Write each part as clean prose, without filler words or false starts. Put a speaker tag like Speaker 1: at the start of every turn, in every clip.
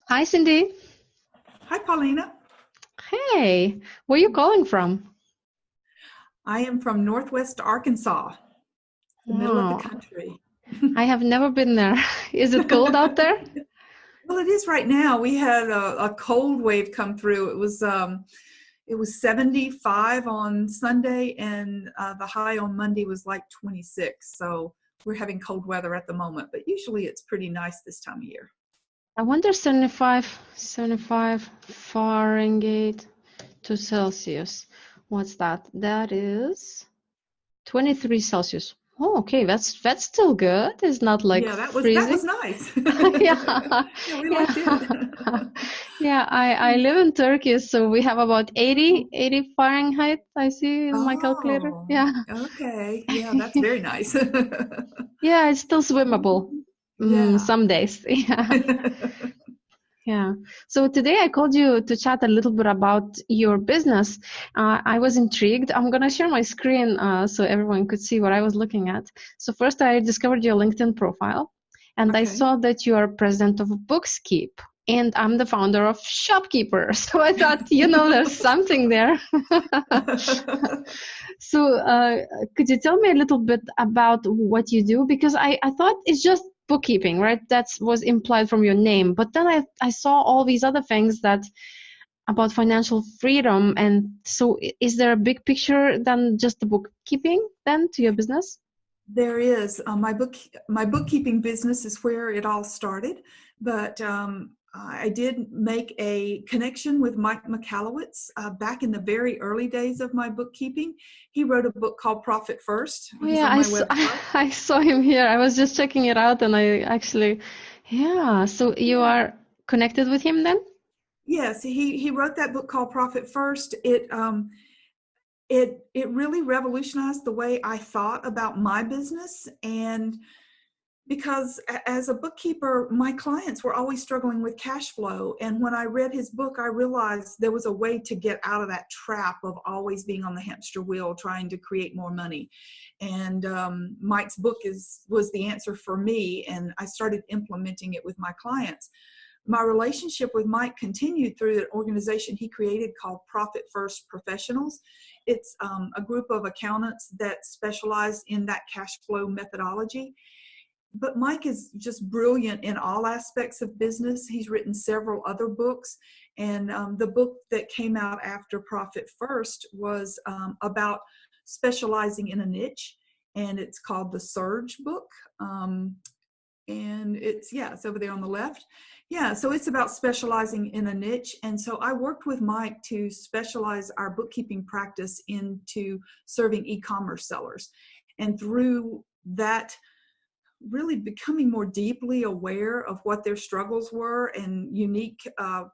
Speaker 1: Hi, Cyndi.
Speaker 2: Hi, Paulina.
Speaker 1: Hey, where are you calling from?
Speaker 2: I am from Northwest Arkansas, the middle of the
Speaker 1: Oh,
Speaker 2: country.
Speaker 1: I have never been there. Is it cold out there?
Speaker 2: Well, it is right now. We had a cold wave come through. It was 75 on Sunday, and the high on Monday was like 26. So we're having cold weather at the moment, but usually it's pretty nice this time of year.
Speaker 1: I wonder 75 Fahrenheit to Celsius. What's that? That is 23 Celsius. Oh, okay, that's still good. It's not like
Speaker 2: Yeah, that was
Speaker 1: freezing.
Speaker 2: nice.
Speaker 1: Yeah,
Speaker 2: Yeah, we liked
Speaker 1: yeah.
Speaker 2: it.
Speaker 1: Yeah, I live in Turkey, so we have about 80 Fahrenheit, I see in my calculator.
Speaker 2: Oh,
Speaker 1: Yeah.
Speaker 2: okay. Yeah, that's very nice.
Speaker 1: Yeah, it's still swimmable.
Speaker 2: Yeah.
Speaker 1: Some days. Yeah. Yeah. So today I called you to chat a little bit about your business. I was intrigued. I'm gonna share my screen so everyone could see what I was looking at. So first I discovered your LinkedIn profile and I
Speaker 2: Okay.
Speaker 1: saw that you are president of Bookskeep and I'm the founder of Shopkeeper. So I thought, there's something there. So could you tell me a little bit about what you do? Because I thought it's just bookkeeping, right? That was implied from your name. But then I saw all these other things that about financial freedom. And so is there a big picture than just the bookkeeping then to your business?
Speaker 2: There is my bookkeeping business is where it all started, but I did make a connection with Mike Michalowicz back in the very early days of my bookkeeping. He wrote a book called Profit First.
Speaker 1: Oh
Speaker 2: He's
Speaker 1: yeah,
Speaker 2: on my website.
Speaker 1: I saw him here. I was just checking it out and I actually, yeah. So you
Speaker 2: Yeah.
Speaker 1: are connected with him then?
Speaker 2: Yes, he wrote that book called Profit First. It really revolutionized the way I thought about my business, and because as a bookkeeper, my clients were always struggling with cash flow. And when I read his book, I realized there was a way to get out of that trap of always being on the hamster wheel trying to create more money. And Mike's book was the answer for me, and I started implementing it with my clients. My relationship with Mike continued through an organization he created called Profit First Professionals. It's a group of accountants that specialize in that cash flow methodology. But Mike is just brilliant in all aspects of business. He's written several other books, and the book that came out after Profit First was about specializing in a niche, and it's called the Surge book. And it's over there on the left. Yeah, so it's about specializing in a niche. And so I worked with Mike to specialize our bookkeeping practice into serving e-commerce sellers. And through that, really becoming more deeply aware of what their struggles were and unique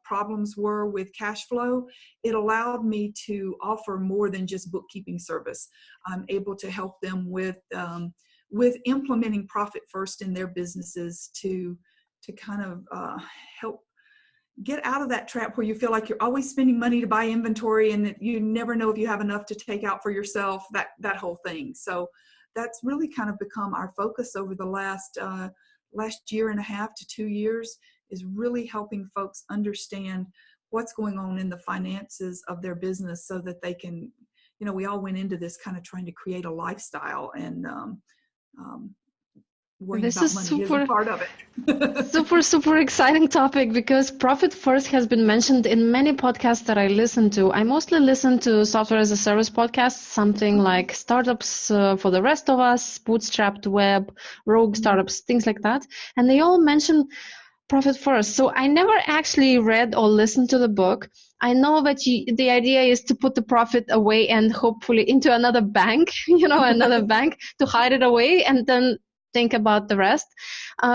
Speaker 2: problems were with cash flow, it allowed me to offer more than just bookkeeping service. I'm able to help them with implementing Profit First in their businesses to kind of help get out of that trap where you feel like you're always spending money to buy inventory and that you never know if you have enough to take out for yourself, that whole thing. So that's really kind of become our focus over the last year and a half to 2 years, is really helping folks understand what's going on in the finances of their business so that they can, we all went into this kind of trying to create a lifestyle, and worrying
Speaker 1: This
Speaker 2: about
Speaker 1: is
Speaker 2: money isn't part of it.
Speaker 1: super exciting topic because Profit First has been mentioned in many podcasts that I listen to. I mostly listen to software as a service podcasts, something like Startups for the Rest of Us, Bootstrapped Web, Rogue Startups, things like that. And they all mention Profit First. So I never actually read or listened to the book. I know that the idea is to put the profit away and hopefully into another bank, another bank to hide it away and then think about the rest.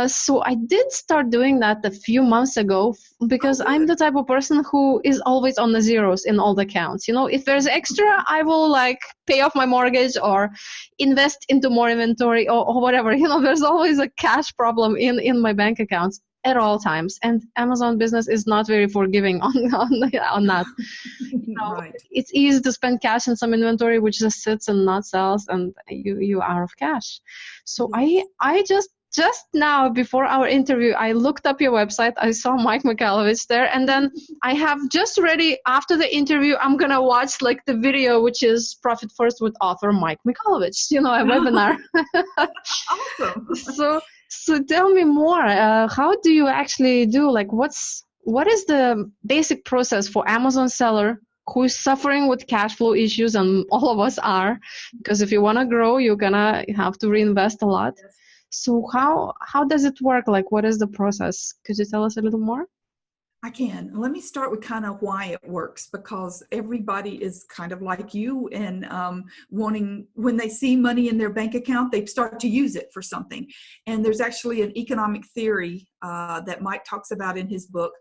Speaker 1: So I did start doing that a few months ago because
Speaker 2: Oh,
Speaker 1: I'm
Speaker 2: good.
Speaker 1: the type of person who is always on the zeros in all the accounts. If there's extra, I will pay off my mortgage or invest into more inventory or whatever. There's always a cash problem in my bank accounts at all times, and Amazon business is not very forgiving on that.
Speaker 2: Right.
Speaker 1: It's easy to spend cash in some inventory which just sits and not sells, and you are out of cash. So
Speaker 2: Yes.
Speaker 1: I just just now before our interview, I looked up your website. I saw Mike Michalowicz there, and then I have just ready after the interview. I'm gonna watch like the video, which is Profit First with author Mike Michalowicz. You know, a webinar.
Speaker 2: Awesome.
Speaker 1: So tell me more. How do you actually do? Like, what is the basic process for Amazon seller who is suffering with cash flow issues, and all of us are, because if you want to grow, you're gonna have to reinvest a lot.
Speaker 2: Yes.
Speaker 1: So how does it work? Like, what is the process? Could you tell us a little more?
Speaker 2: I can. Let me start with kind of why it works, because everybody is kind of like you and wanting, when they see money in their bank account, they start to use it for something. And there's actually an economic theory that Mike talks about in his book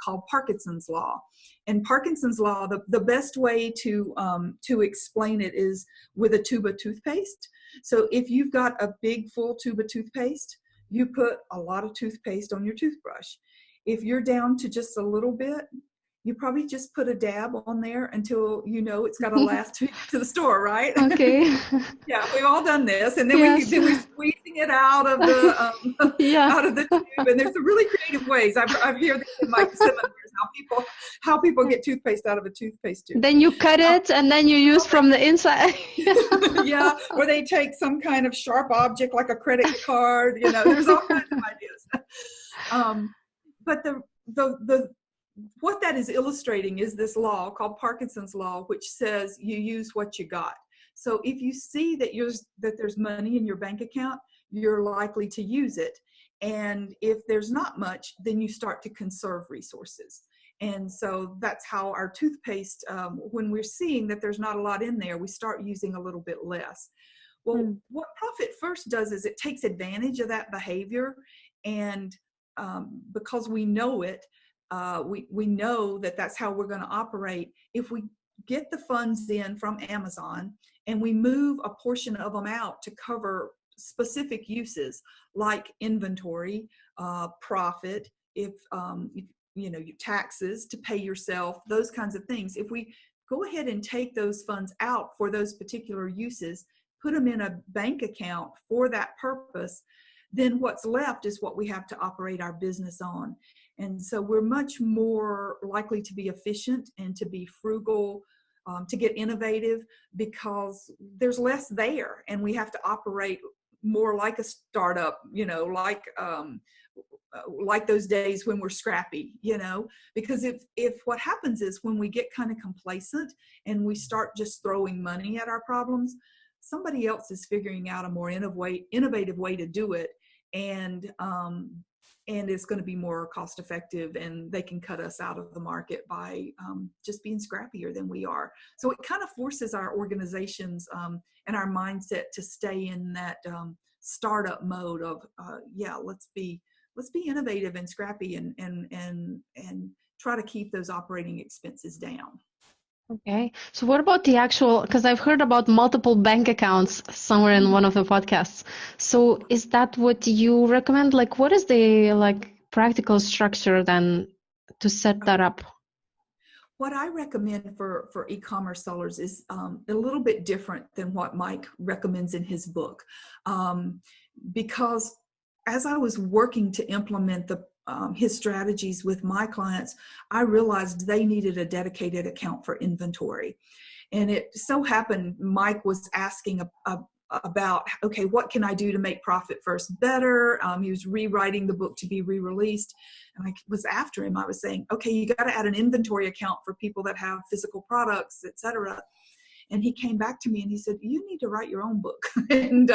Speaker 2: called Parkinson's Law. And Parkinson's Law, the best way to explain it is with a tube of toothpaste. So if you've got a big full tube of toothpaste, you put a lot of toothpaste on your toothbrush. If you're down to just a little bit, you probably just put a dab on there until you know it's got to last to the store, right?
Speaker 1: Okay.
Speaker 2: Yeah, we've all done this, and then
Speaker 1: Yes.
Speaker 2: we're squeezing it out of the
Speaker 1: Yeah.
Speaker 2: out of the tube. And there's some really creative ways. I've heard this in my seminars how people get toothpaste out of a toothpaste tube.
Speaker 1: Then you cut it, and then you use from the inside.
Speaker 2: Yeah, or they take some kind of sharp object like a credit card. You know, there's all kinds of ideas. But the what that is illustrating is this law called Parkinson's Law, which says you use what you got. So if you see that there's money in your bank account, you're likely to use it. And if there's not much, then you start to conserve resources. And so that's how our toothpaste, when we're seeing that there's not a lot in there, we start using a little bit less. Well, what Profit First does is it takes advantage of that behavior, and because we know it, we know that that's how we're going to operate. If we get the funds in from Amazon and we move a portion of them out to cover specific uses like inventory, profit, if you know, your taxes to pay yourself, those kinds of things. If we go ahead and take those funds out for those particular uses, put them in a bank account for that purpose, then what's left is what we have to operate our business on. And so we're much more likely to be efficient and to be frugal, to get innovative, because there's less there, and we have to operate more like a startup, you know, like those days when we're scrappy, you know, because if what happens is when we get kind of complacent and we start just throwing money at our problems, somebody else is figuring out a more innovative way to do it, and it's going to be more cost effective, and they can cut us out of the market by just being scrappier than we are. So it kind of forces our organizations and our mindset to stay in that startup mode of let's be innovative and scrappy, and try to keep those operating expenses down.
Speaker 1: Okay. So what about the actual, because I've heard about multiple bank accounts somewhere in one of the podcasts. So is that what you recommend? Like, what is the practical structure then to set that up?
Speaker 2: What I recommend for e-commerce sellers is a little bit different than what Mike recommends in his book. Because as I was working to implement his strategies with my clients, I realized they needed a dedicated account for inventory. And it so happened Mike was asking about, okay, what can I do to make Profit First better? He was rewriting the book to be re-released. And I was after him. I was saying, okay, you got to add an inventory account for people that have physical products, etc. And he came back to me and he said, you need to write your own book. And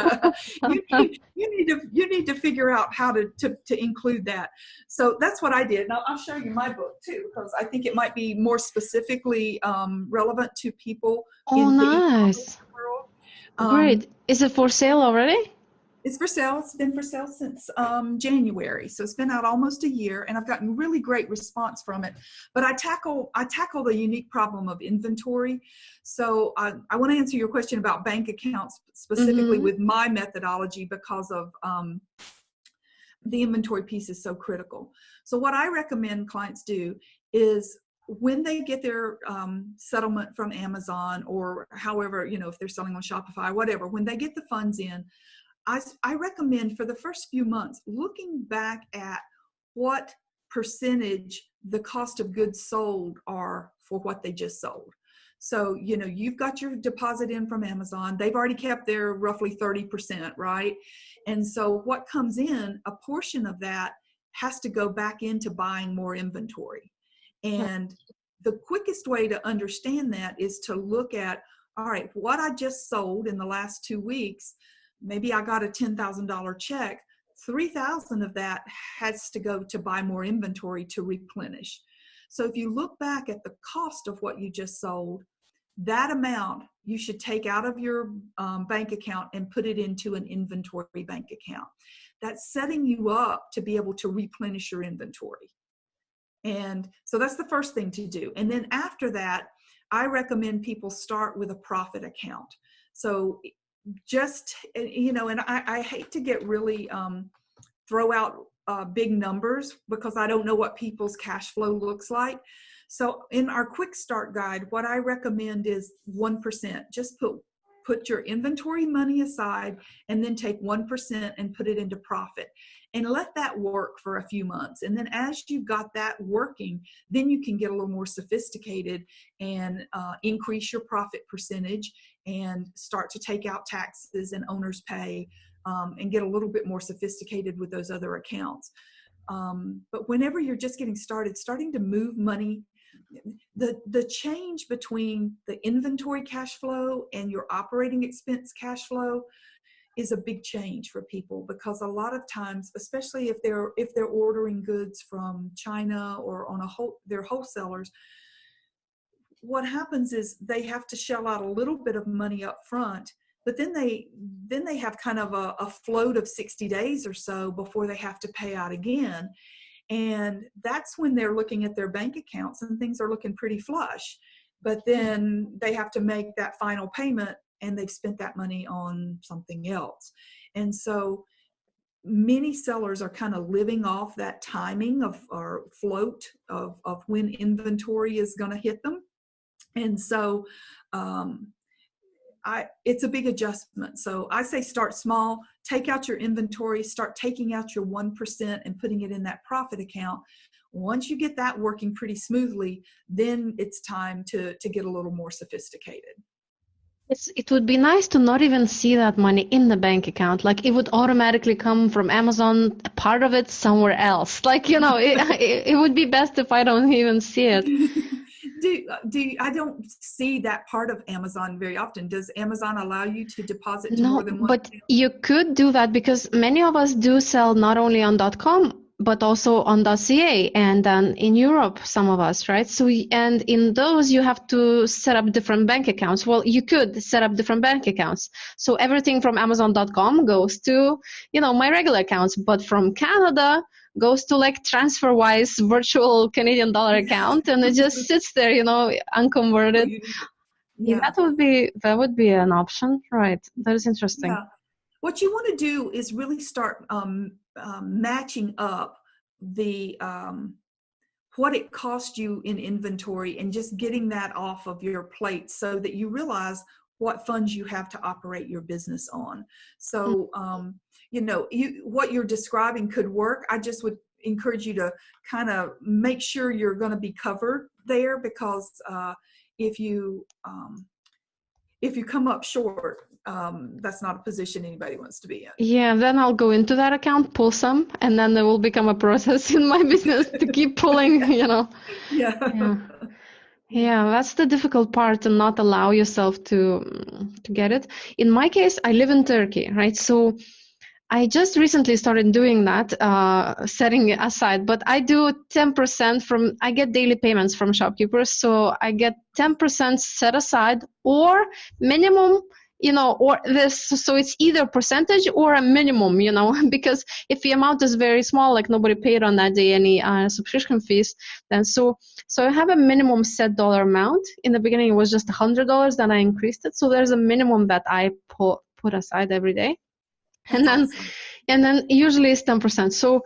Speaker 2: you need to figure out how to include that. So that's what I did. And I'll show you my book too, because I think it might be more specifically relevant to people in the e-commerce world.
Speaker 1: Great. Is it for sale already?
Speaker 2: It's for sale. It's been for sale since January. So it's been out almost a year, and I've gotten really great response from it. But I tackle the unique problem of inventory. So I want to answer your question about bank accounts specifically with my methodology, because of the inventory piece is so critical. So what I recommend clients do is, when they get their settlement from Amazon, or however, you know, if they're selling on Shopify, whatever, when they get the funds in, I recommend for the first few months, looking back at what percentage the cost of goods sold are for what they just sold. So, you've got your deposit in from Amazon. They've already kept their roughly 30%, right? And so what comes in, a portion of that has to go back into buying more inventory. And the quickest way to understand that is to look at, all right, what I just sold in the last 2 weeks, maybe I got a $10,000 check, 3,000 of that has to go to buy more inventory to replenish. So if you look back at the cost of what you just sold, that amount you should take out of your bank account and put it into an inventory bank account. That's setting you up to be able to replenish your inventory. And so that's the first thing to do. And then after that, I recommend people start with a profit account. So just, and I hate to get really throw out big numbers because I don't know what people's cash flow looks like. So in our quick start guide, what I recommend is 1%. Just put your inventory money aside and then take 1% and put it into profit and let that work for a few months. And then as you've got that working, then you can get a little more sophisticated and increase your profit percentage and start to take out taxes and owner's pay and get a little bit more sophisticated with those other accounts. But whenever you're just getting started, starting to move money, the change between the inventory cash flow and your operating expense cash flow is a big change for people, because a lot of times, especially if they're ordering goods from China or on they're wholesalers, what happens is they have to shell out a little bit of money up front, but then they have kind of a float of 60 days or so before they have to pay out again. And that's when they're looking at their bank accounts and things are looking pretty flush. But then they have to make that final payment and they've spent that money on something else. And so many sellers are kind of living off that timing of or float of when inventory is going to hit them. And so it's a big adjustment. So I say start small, take out your inventory, start taking out your 1% and putting it in that profit account. Once you get that working pretty smoothly, then it's time to get a little more sophisticated.
Speaker 1: It would be nice to not even see that money in the bank account. Like it would automatically come from Amazon, a part of it somewhere else. Like, it would be best if I don't even see it.
Speaker 2: I don't see that part of Amazon very often. Does Amazon allow you to deposit to
Speaker 1: No,
Speaker 2: more than one
Speaker 1: but
Speaker 2: account?
Speaker 1: you could do that because many of us do sell not only on .com, but also on .ca, and then in Europe, some of us, right? So, and in those, you have to set up different bank accounts. Well, you could set up different bank accounts. So everything from Amazon.com goes to, my regular accounts, but from Canada goes to like TransferWise virtual Canadian dollar account, and it just sits there, unconverted.
Speaker 2: Yeah.
Speaker 1: That would be an option, right? That is interesting.
Speaker 2: Yeah. What you want to do is really start matching up the what it cost you in inventory and just getting that off of your plate so that you realize what funds you have to operate your business on. So, what you're describing could work. I just would encourage you to kind of make sure you're going to be covered there, because if you come up short, that's not a position anybody wants to be in.
Speaker 1: Yeah, then I'll go into that account, pull some, and then there will become a process in my business to keep pulling, Yeah, that's the difficult part, to not allow yourself to get it. In my case, I live in Turkey, right? So I just recently started doing that, setting it aside, but I do 10% I get daily payments from shopkeepers. So I get 10% set aside or minimum, or this, so it's either percentage or a minimum, because if the amount is very small, like nobody paid on that day any subscription fees, then so I have a minimum set dollar amount. In the beginning, it was just $100, then I increased it. So there's a minimum that I put aside every day. And then usually it's 10%. So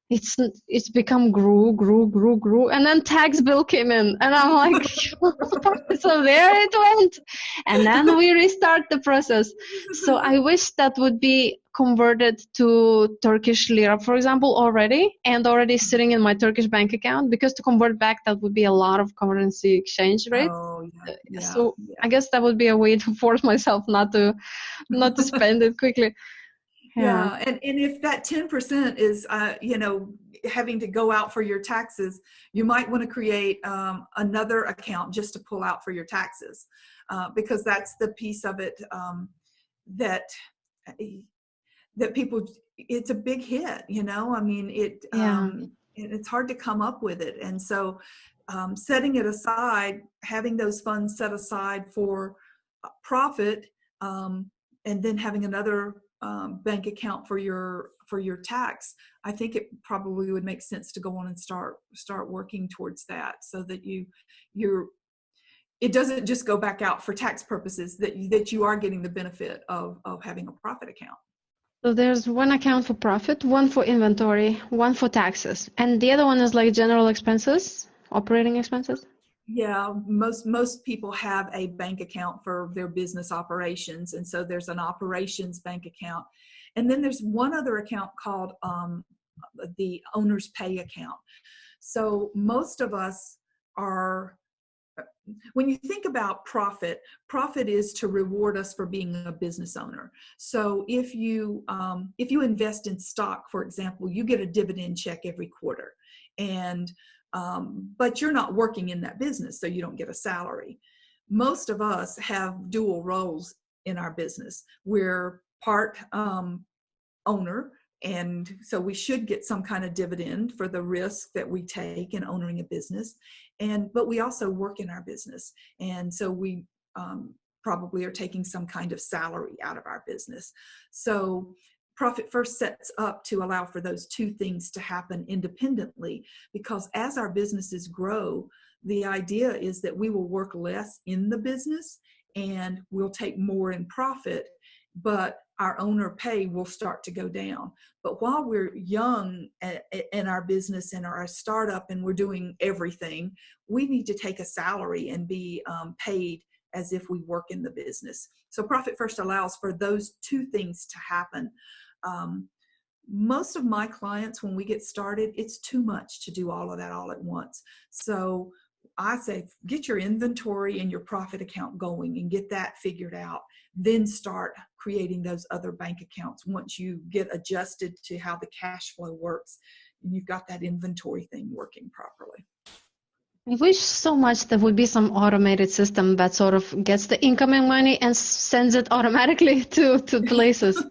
Speaker 1: it's become grew, and then tax bill came in, and I'm like, so there it went, and then we restart the process. So I wish that would be converted to Turkish lira, for example, already sitting in my Turkish bank account, because to convert back, that would be a lot of currency exchange rate.
Speaker 2: Oh, yeah,
Speaker 1: So
Speaker 2: yeah.
Speaker 1: I guess that would be a way to force myself not to spend it quickly.
Speaker 2: Yeah, and if that 10% is, having to go out for your taxes, you might want to create another account just to pull out for your taxes, because that's the piece of it that people, it's a big hit, I mean, it's hard to come up with it. And so setting it aside, having those funds set aside for profit, and then having another bank account for your tax, I think it probably would make sense to go on and start working towards that, so that it doesn't just go back out for tax purposes, that you are getting the benefit of having a profit account.
Speaker 1: So there's one account for profit, one for inventory, one for taxes, and the other one is like general expenses, operating expenses.
Speaker 2: Yeah, most people have a bank account for their business operations, and so there's an operations bank account, and then there's one other account called the owner's pay account. So most of us are, when you think about profit is to reward us for being a business owner. So if you invest in stock, for example, you get a dividend check every quarter, and but you're not working in that business, so you don't get a salary. Most of us have dual roles in our business. We're part owner, and so we should get some kind of dividend for the risk that we take in owning a business. But we also work in our business, and so we probably are taking some kind of salary out of our business. So Profit First sets up to allow for those two things to happen independently, because as our businesses grow, the idea is that we will work less in the business and we'll take more in profit, but our owner pay will start to go down. But while we're young in our business and our startup and we're doing everything, we need to take a salary and be paid as if we work in the business. So Profit First allows for those two things to happen. Most of my clients, when we get started, it's too much to do all of that all at once. So I say, get your inventory and your profit account going and get that figured out. Then start creating those other bank accounts once you get adjusted to how the cash flow works and you've got that inventory thing working properly.
Speaker 1: I wish so much there would be some automated system that sort of gets the incoming money and sends it automatically to places.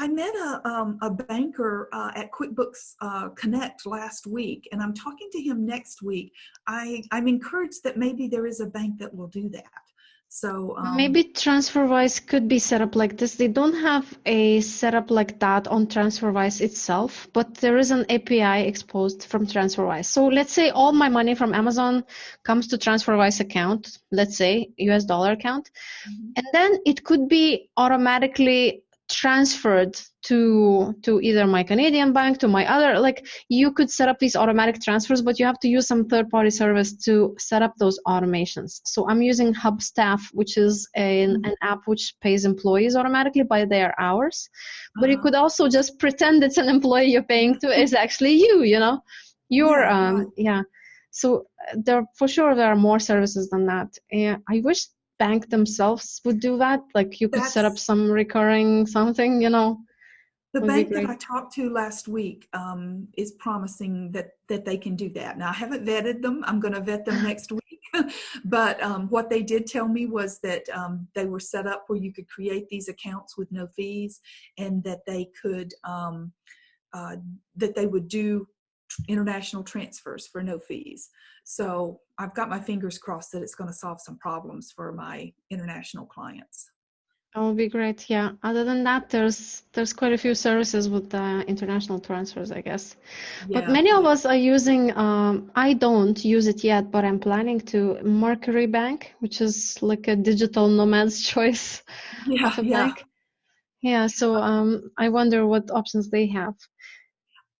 Speaker 2: I met a banker at QuickBooks Connect last week, and I'm talking to him next week. I'm encouraged that maybe there is a bank that will do that. So
Speaker 1: maybe TransferWise could be set up like this. They don't have a setup like that on TransferWise itself, but there is an API exposed from TransferWise. So let's say all my money from Amazon comes to TransferWise account, let's say US dollar account, and then it could be automatically transferred to either my Canadian bank, to my other, like you could set up these automatic transfers, but you have to use some third-party service to set up those automations. So I'm using Hubstaff, which is an app which pays employees automatically by their hours. But you could also just pretend it's an employee you're paying to is actually you, So for sure there are more services than that. I wish bank themselves would do that. Like you could set up some recurring something,
Speaker 2: The bank that I talked to last week is promising that they can do that. Now, I haven't vetted them. I'm going to vet them next week. But what they did tell me was that they were set up where you could create these accounts with no fees, and that they could that they would do international transfers for no fees. So I've got my fingers crossed that it's going to solve some problems for my international clients.
Speaker 1: That would be great. Yeah. Other than that, there's quite a few services with international transfers, I guess. Yeah, but many of us are using. I don't use it yet, but I'm planning to Mercury Bank, which is like a digital nomad's choice of a bank. Yeah. So I wonder what options they have.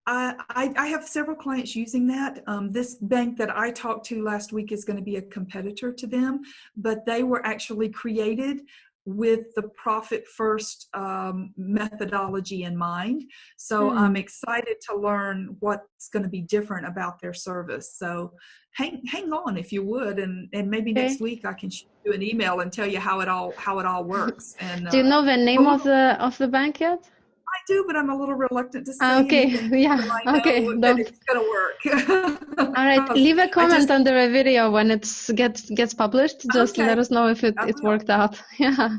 Speaker 2: I have several clients using that. This bank that I talked to last week is going to be a competitor to them, but they were actually created with the profit first methodology in mind. So I'm excited to learn what's going to be different about their service. So hang on if you would, and maybe next week I can shoot you an email and tell you how it all works. And
Speaker 1: do you know the name of the bank yet?
Speaker 2: I do, but I'm a little reluctant to say
Speaker 1: okay.
Speaker 2: anything.
Speaker 1: Yeah.
Speaker 2: I know
Speaker 1: okay.
Speaker 2: that it's going to work.
Speaker 1: All right. Leave a comment under a video when it gets published. Just let us know if it worked out. Yeah.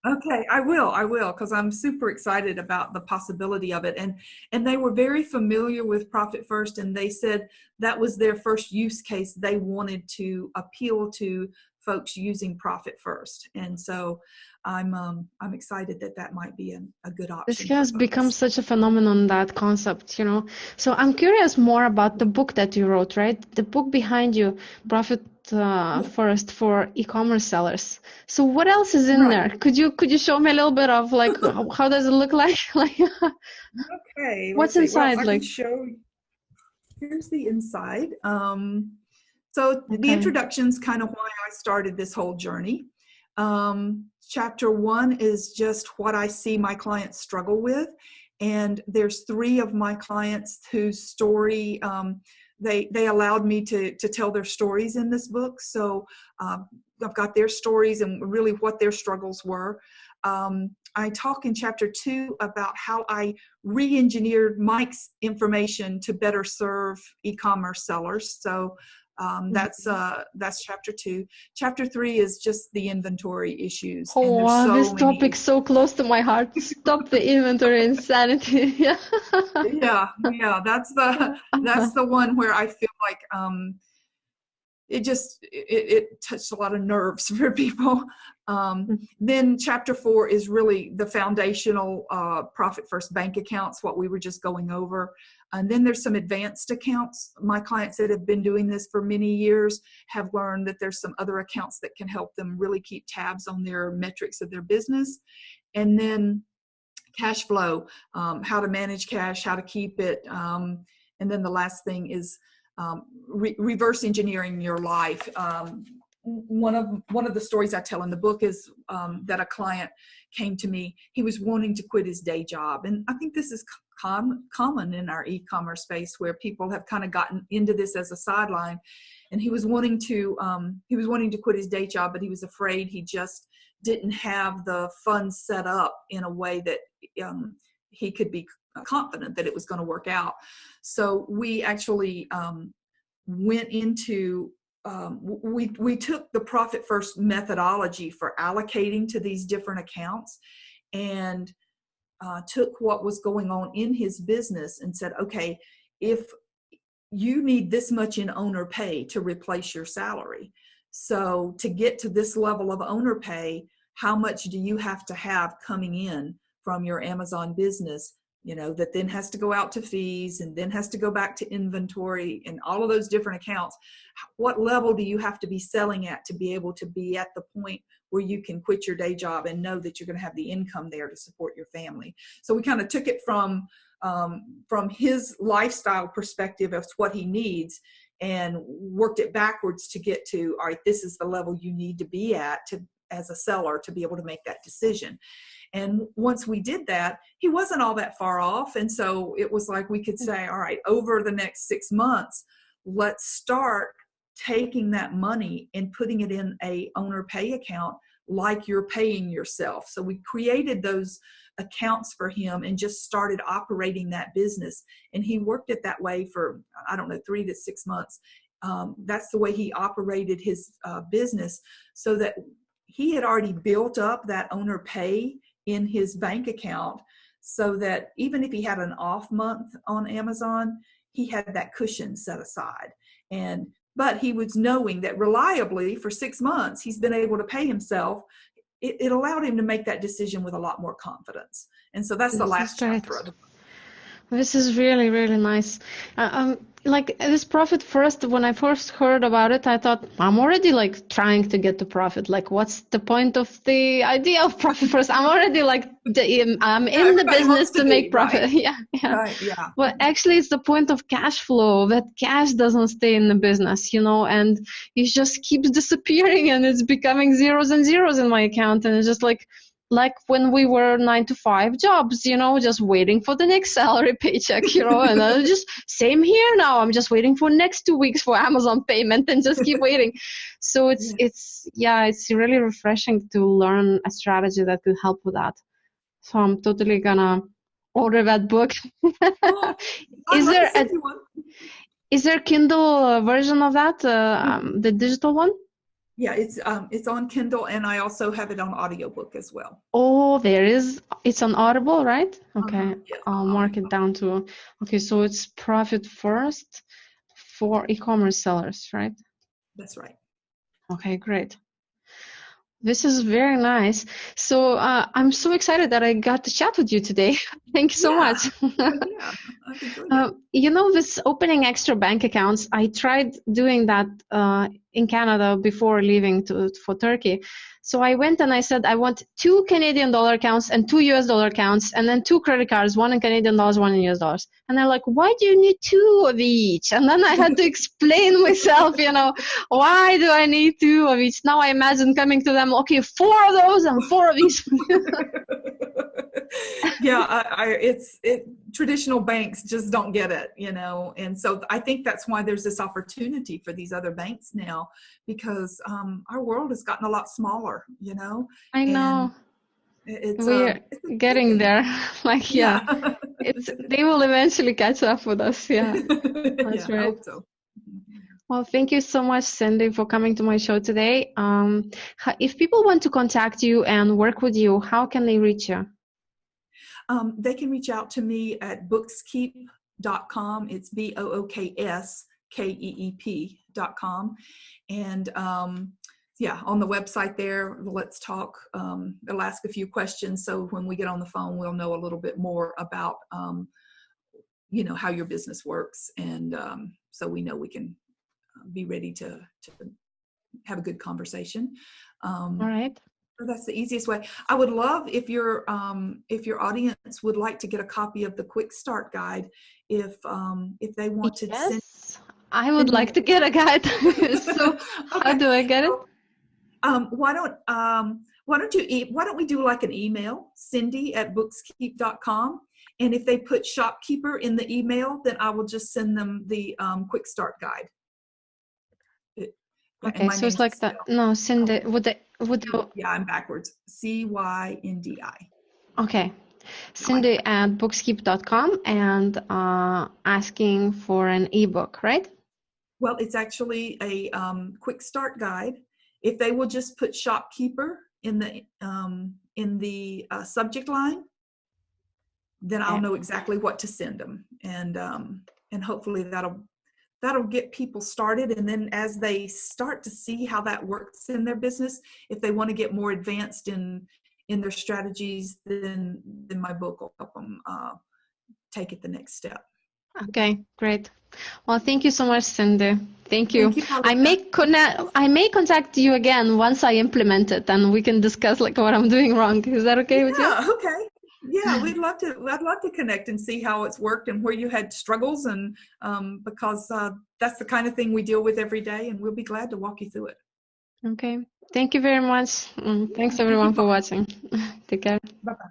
Speaker 2: Okay, I will, because I'm super excited about the possibility of it. And they were very familiar with Profit First, and they said that was their first use case. They wanted to appeal to folks using Profit First. And so I'm excited that might be a good option.
Speaker 1: This has become such a phenomenon, that concept, So I'm curious more about the book that you wrote, right? The book behind you, Profit First for e-commerce sellers. So what else is in there? Could you show me a little bit of like how does it look like?
Speaker 2: Okay.
Speaker 1: What's inside?
Speaker 2: Well, I can show. Here's the inside. So the introduction's kind of why I started this whole journey. Chapter 1 is just what I see my clients struggle with. And there's 3 of my clients whose story, they allowed me to tell their stories in this book. So I've got their stories and really what their struggles were. I talk in chapter 2 about how I re-engineered Mike's information to better serve e-commerce sellers. So that's chapter 2. Chapter 3 is just the inventory issues.
Speaker 1: Oh, wow, this topic's so close to my heart. Stop the inventory insanity. Yeah.
Speaker 2: yeah. That's the one where I feel like it touched a lot of nerves for people. Then chapter 4 is really the foundational Profit First bank accounts, what we were just going over. And then there's some advanced accounts. My clients that have been doing this for many years have learned that there's some other accounts that can help them really keep tabs on their metrics of their business. And then cash flow, how to manage cash, how to keep it. And then the last thing is reverse engineering your life. One of the stories I tell in the book is that a client came to me. He was wanting to quit his day job, and I think this is common in our e-commerce space, where people have kind of gotten into this as a sideline. And he was wanting to quit his day job, but he was afraid he just didn't have the funds set up in a way that he could be confident that it was going to work out. So we actually went into we took the Profit First methodology for allocating to these different accounts, and took what was going on in his business and said, okay, if you need this much in owner pay to replace your salary, so to get to this level of owner pay, how much do you have to have coming in from your Amazon business, that then has to go out to fees and then has to go back to inventory and all of those different accounts. What level do you have to be selling at to be able to be at the point where you can quit your day job and know that you're going to have the income there to support your family? So we kind of took it from his lifestyle perspective of what he needs and worked it backwards to get to, all right, this is the level you need to be at as a seller to be able to make that decision. And once we did that, he wasn't all that far off. And so it was like we could say, all right, over the next 6 months, let's start taking that money and putting it in a owner pay account like you're paying yourself. So we created those accounts for him and just started operating that business. And he worked it that way for, 3 to 6 months. That's the way he operated his business, so that he had already built up that owner pay in his bank account, so that even if he had an off month on Amazon, he had that cushion set aside. But he was knowing that reliably for 6 months, he's been able to pay himself. It allowed him to make that decision with a lot more confidence. And so that's the last chapter of the book.
Speaker 1: This is really, really nice. Like this profit first, when I first heard about it, I thought I'm already like trying to get to profit. Like, what's the point of the idea of profit first? I'm already like, I'm in the business to make profit.
Speaker 2: Right.
Speaker 1: Yeah, yeah.
Speaker 2: Right, yeah.
Speaker 1: But actually, it's the point of cash flow, that cash doesn't stay in the business, and it just keeps disappearing and it's becoming zeros and zeros in my account. And it's just like when we were 9-to-5 jobs, just waiting for the next salary paycheck, and just same here now. I'm just waiting for next 2 weeks for Amazon payment and just keep waiting. So it's really refreshing to learn a strategy that could help with that. So I'm totally gonna order that book. Is there Kindle version of that, the digital one?
Speaker 2: Yeah, it's on Kindle, and I also have it on audiobook as well.
Speaker 1: Oh, it's on Audible, right? Okay.
Speaker 2: Yes,
Speaker 1: I'll mark it down to, okay, so it's profit first for e-commerce sellers, right?
Speaker 2: That's right.
Speaker 1: Okay, great. This is very nice. So I'm so excited that I got to chat with you today. Thank you so much. This opening extra bank accounts, I tried doing that in Canada before leaving for Turkey. So I went and I said, I want 2 Canadian dollar accounts and 2 US dollar accounts, and then 2 credit cards, 1 in Canadian dollars, 1 in US dollars. And they're like, why do you need 2 of each? And then I had to explain myself, why do I need 2 of each? Now I imagine coming to them, okay, 4 of those and 4 of these.
Speaker 2: Yeah, traditional banks just don't get it, and so I think that's why there's this opportunity for these other banks now, because our world has gotten a lot smaller,
Speaker 1: I know.
Speaker 2: We're
Speaker 1: getting there. They will eventually catch up with us. Yeah, that's right. I hope so. Well, thank you so much, Cyndi, for coming to my show today. If people want to contact you and work with you, how can they reach you?
Speaker 2: They can reach out to me at bookskeep.com. It's BOOKSKEEP.com. And on the website there, let's talk. They'll ask a few questions. So when we get on the phone, we'll know a little bit more about, how your business works. And so we know we can be ready to have a good conversation.
Speaker 1: All right.
Speaker 2: That's the easiest way. I would love if your audience would like to get a copy of the Quick Start Guide, if they want to.
Speaker 1: Yes, I would like to get a guide. So okay. How do I get it?
Speaker 2: Why don't we do like an email, Cyndi@bookskeep.com, and if they put shopkeeper in the email, then I will just send them the Quick Start Guide.
Speaker 1: Okay, so it's like that. No, Cyndi,
Speaker 2: yeah, I'm backwards. CYNDI.
Speaker 1: Okay. Cyndi at bookskeep.com and asking for an ebook, right?
Speaker 2: Well, it's actually a quick start guide. If they will just put shopkeeper in the subject line, then I'll know exactly what to send them, and hopefully that'll get people started. And then as they start to see how that works in their business, if they want to get more advanced in their strategies, then my book will help them take it the next step.
Speaker 1: Okay, great. Well, thank you so much, Cyndi. Thank you. I may contact you again once I implement it, and we can discuss what I'm doing wrong. Is that okay with you?
Speaker 2: Yeah, okay. Yeah, I'd love to connect and see how it's worked and where you had struggles, and because that's the kind of thing we deal with every day, and we'll be glad to walk you through it.
Speaker 1: Okay. Thank you very much. Thanks everyone for watching. Take care.
Speaker 2: Bye-bye.